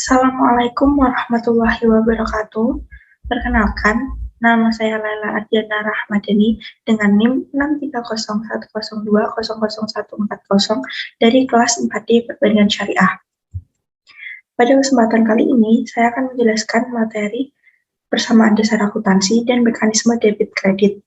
Assalamualaikum warahmatullahi wabarakatuh. Perkenalkan, nama saya Laila Ardiana Rahmadani dengan NIM 63010020014 dari kelas 4D Perbandingan Syariah. Pada kesempatan kali ini, saya akan menjelaskan materi persamaan dasar akuntansi dan mekanisme debit kredit.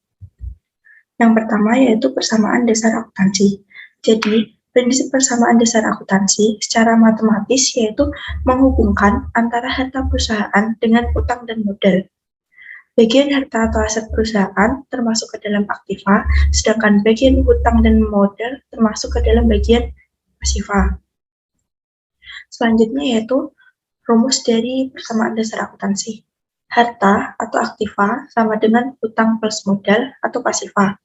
Yang pertama yaitu persamaan dasar akuntansi. Jadi, prinsip persamaan dasar akuntansi secara matematis yaitu menghubungkan antara harta perusahaan dengan utang dan modal. Bagian harta atau aset perusahaan termasuk ke dalam aktiva, sedangkan bagian utang dan modal termasuk ke dalam bagian pasiva. Selanjutnya yaitu rumus dari persamaan dasar akuntansi. Harta atau aktiva sama dengan utang plus modal atau pasiva.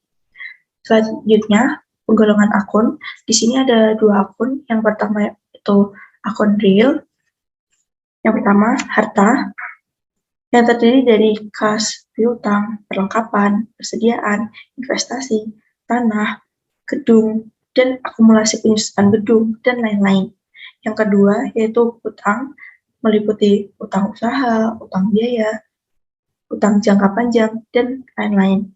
Selanjutnya, penggolongan akun. Di sini ada dua akun. Yang pertama itu akun real. Yang pertama, harta. Yang terdiri dari kas, piutang, perlengkapan, persediaan, investasi, tanah, gedung, dan akumulasi penyusutan gedung, dan lain-lain. Yang kedua, yaitu utang, meliputi utang usaha, utang biaya, utang jangka panjang, dan lain-lain.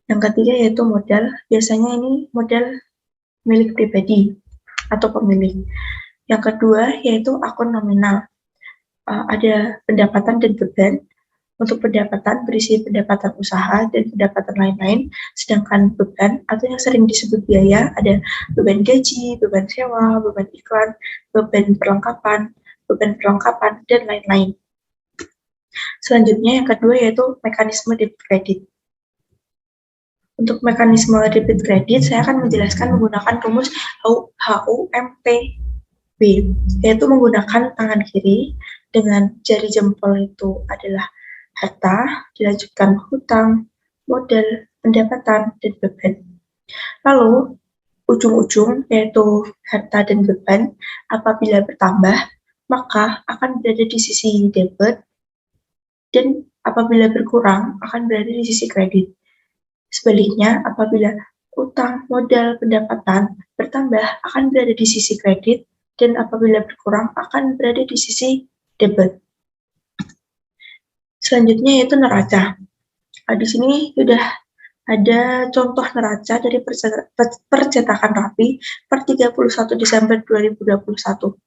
Yang ketiga yaitu modal, biasanya ini modal milik pribadi atau pemilik. Yang kedua yaitu akun nominal, ada pendapatan dan beban. Untuk pendapatan berisi pendapatan usaha dan pendapatan lain-lain, sedangkan beban atau yang sering disebut biaya ada beban gaji, beban sewa, beban iklan, beban perlengkapan, dan lain-lain. Selanjutnya yang kedua yaitu mekanisme debit kredit. Untuk mekanisme debit kredit, saya akan menjelaskan menggunakan rumus HUMPB, yaitu menggunakan tangan kiri dengan jari jempol itu adalah harta, dilanjutkan hutang, modal, pendapatan, dan beban. Lalu, ujung-ujung yaitu harta dan beban, apabila bertambah, maka akan berada di sisi debit, dan apabila berkurang, akan berada di sisi kredit. Sebaliknya, apabila utang, modal, pendapatan bertambah akan berada di sisi kredit, dan apabila berkurang akan berada di sisi debit. Selanjutnya yaitu neraca. Di sini sudah ada contoh neraca dari percetakan Rapi per 31 Desember 2021.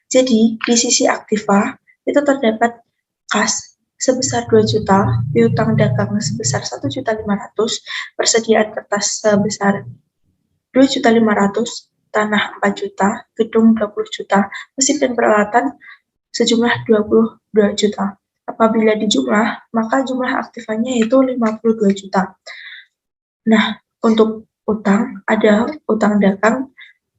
Jadi, di sisi aktiva itu terdapat kas sebesar 2 juta, piutang dagang sebesar 1.500.000, persediaan kertas sebesar 2.500.000, tanah 4 juta, gedung 20 juta, mesin dan peralatan sejumlah 22 juta. Apabila dijumlah, maka jumlah aktifanya yaitu 52 juta. Nah, untuk utang, ada utang dagang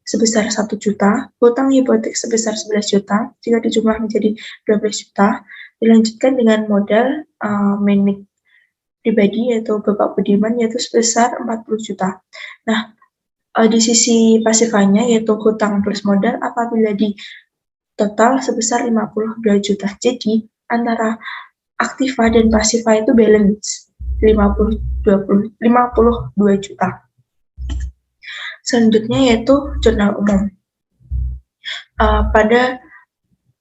sebesar 1 juta, hutang hipotek sebesar 11 juta, jika dijumlah menjadi 12 juta, dilanjutkan dengan modal milik pribadi yaitu Bapak Budiman yaitu sebesar 40 juta. Nah, di sisi pasifanya yaitu hutang plus modal apabila di total sebesar 52 juta. Jadi, antara aktiva dan pasifa itu balance 52 juta. Selanjutnya yaitu jurnal umum. Pada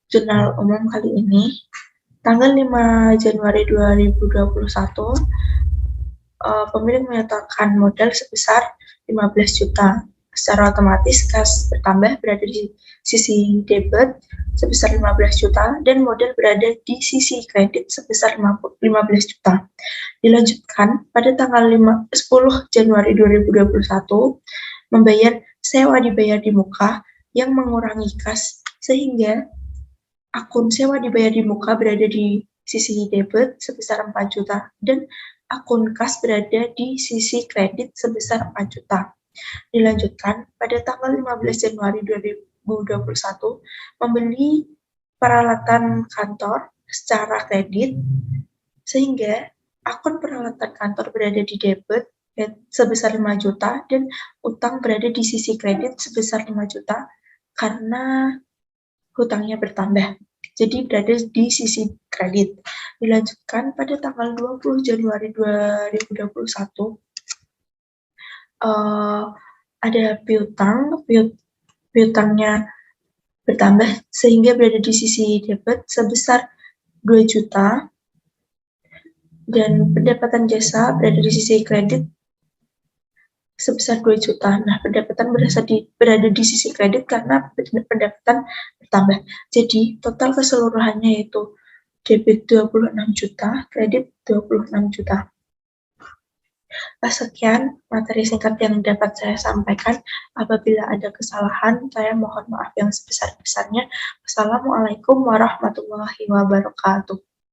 jurnal umum kali ini, tanggal 5 Januari 2021, pemilik menyatakan modal sebesar 15 juta. Secara otomatis kas bertambah berada di sisi debit sebesar 15 juta dan modal berada di sisi kredit sebesar 15 juta. Dilanjutkan pada tanggal 10 Januari 2021, membayar sewa dibayar di muka yang mengurangi kas sehingga akun sewa dibayar di muka berada di sisi debit sebesar 4 juta dan akun kas berada di sisi kredit sebesar 4 juta. Dilanjutkan pada tanggal 15 Januari 2021 membeli peralatan kantor secara kredit sehingga akun peralatan kantor berada di debit sebesar 5 juta dan utang berada di sisi kredit sebesar 5 juta karena hutangnya bertambah. Jadi berada di sisi kredit. Dilanjutkan pada tanggal 20 Januari 2021 ada piutang, piutangnya bertambah sehingga berada di sisi debit sebesar 2 juta dan pendapatan jasa berada di sisi kredit sebesar 2 juta. Nah, pendapatan berada di sisi kredit karena pendapatan bertambah. Jadi, total keseluruhannya yaitu debit 26 juta, kredit 26 juta. Sekian materi singkat yang dapat saya sampaikan. Apabila ada kesalahan, saya mohon maaf yang sebesar-besarnya. Wassalamualaikum warahmatullahi wabarakatuh.